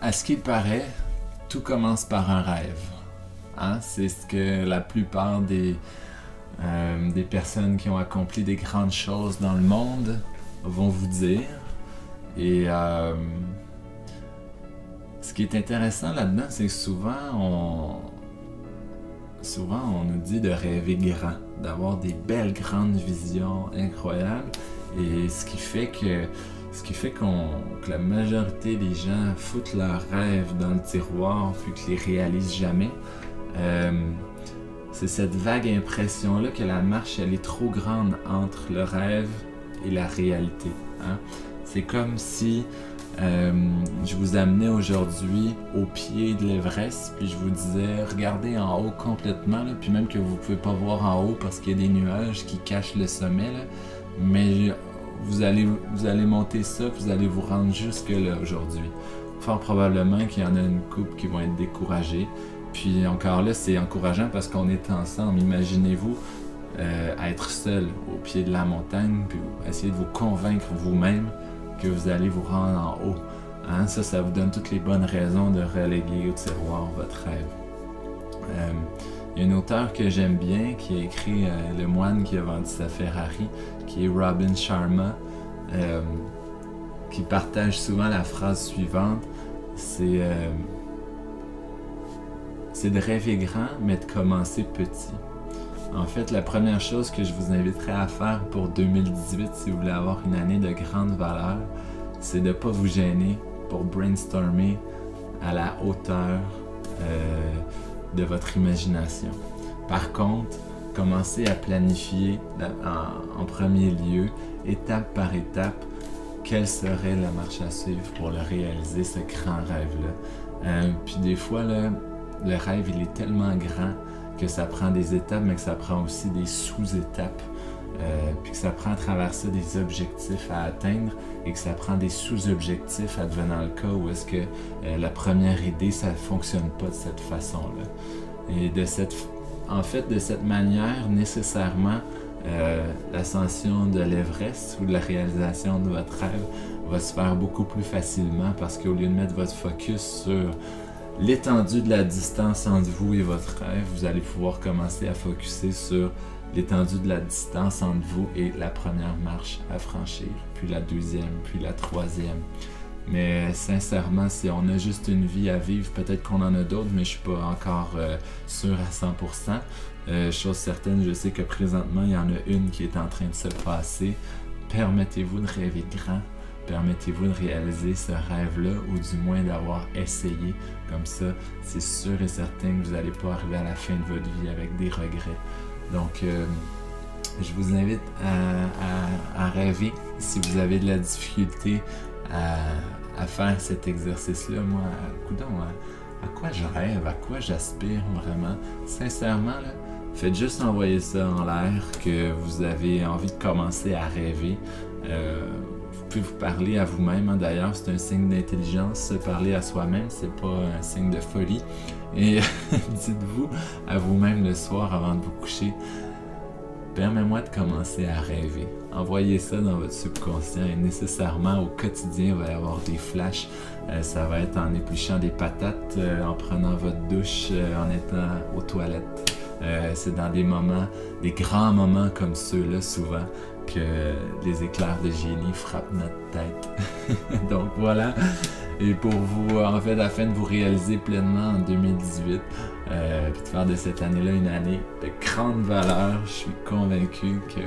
À ce qu'il paraît, tout commence par un rêve. Hein? C'est ce que la plupart des personnes qui ont accompli des grandes choses dans le monde vont vous dire. Et ce qui est intéressant là-dedans, c'est que souvent on nous dit de rêver grand, d'avoir des belles grandes visions incroyables. Et ce qui fait que la majorité des gens foutent leurs rêves dans le tiroir puis qu'ils les réalisent jamais, c'est cette vague impression-là que la marche elle est trop grande entre le rêve et la réalité. Hein? C'est comme si je vous amenais aujourd'hui au pied de l'Everest, puis je vous disais regardez en haut complètement, là, puis même que vous pouvez pas voir en haut parce qu'il y a des nuages qui cachent le sommet, là, mais vous allez monter ça, puis vous allez vous rendre jusque là aujourd'hui. Fort probablement qu'il y en a une couple qui vont être découragés. Puis encore là, c'est encourageant parce qu'on est ensemble. Imaginez-vous être seul au pied de la montagne, puis essayer de vous convaincre vous-même que vous allez vous rendre en haut. Hein? Ça vous donne toutes les bonnes raisons de reléguer au tiroir votre rêve. Il y a un auteur que j'aime bien qui a écrit Le moine qui a vendu sa Ferrari, qui est Robin Sharma, qui partage souvent la phrase suivante, c'est de rêver grand, mais de commencer petit. En fait, la première chose que je vous inviterais à faire pour 2018, si vous voulez avoir une année de grande valeur, c'est de ne pas vous gêner pour brainstormer à la hauteur de votre imagination. Par contre, commencez à planifier en premier lieu, étape par étape, quelle serait la marche à suivre pour le réaliser, ce grand rêve-là. Puis des fois, là, le rêve, il est tellement grand que ça prend des étapes, mais que ça prend aussi des sous-étapes. Puis que ça prend à travers ça des objectifs à atteindre et que ça prend des sous-objectifs advenant le cas où est-ce que la première idée, ça ne fonctionne pas de cette façon-là. Et de cette manière, nécessairement, l'ascension de l'Everest ou de la réalisation de votre rêve va se faire beaucoup plus facilement parce qu'au lieu de mettre votre focus sur l'étendue de la distance entre vous et votre rêve, vous allez pouvoir commencer à focuser sur l'étendue de la distance entre vous et la première marche à franchir, puis la deuxième, puis la troisième. Mais sincèrement, si on a juste une vie à vivre, peut-être qu'on en a d'autres, mais je suis pas encore sûr à 100%. Chose certaine, je sais que présentement, il y en a une qui est en train de se passer. Permettez-vous de rêver grand. Permettez-vous de réaliser ce rêve-là, ou du moins d'avoir essayé. Comme ça, c'est sûr et certain que vous n'allez pas arriver à la fin de votre vie avec des regrets. Donc, je vous invite à rêver. Si vous avez de la difficulté à faire cet exercice-là, moi, à quoi je rêve, à quoi j'aspire vraiment, sincèrement, là, faites juste envoyer ça en l'air que vous avez envie de commencer à rêver. Vous pouvez vous parler à vous-même, hein. D'ailleurs, c'est un signe d'intelligence, se parler à soi-même, c'est pas un signe de folie. Et dites-vous à vous-même le soir avant de vous coucher, permets-moi de commencer à rêver. Envoyez ça dans votre subconscient et nécessairement au quotidien, il va y avoir des flashs. Ça va être en épluchant des patates, en prenant votre douche, en étant aux toilettes. C'est dans des moments, des grands moments comme ceux-là souvent, que les éclairs de génie frappent notre tête. Donc voilà. Et pour vous, en fait, afin de vous réaliser pleinement en 2018, puis de faire de cette année-là une année de grande valeur, je suis convaincu que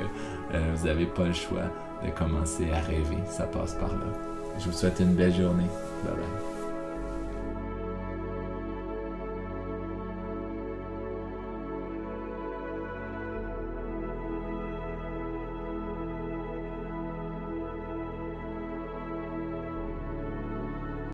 vous n'avez pas le choix de commencer à rêver. Ça passe par là. Je vous souhaite une belle journée. Bye bye.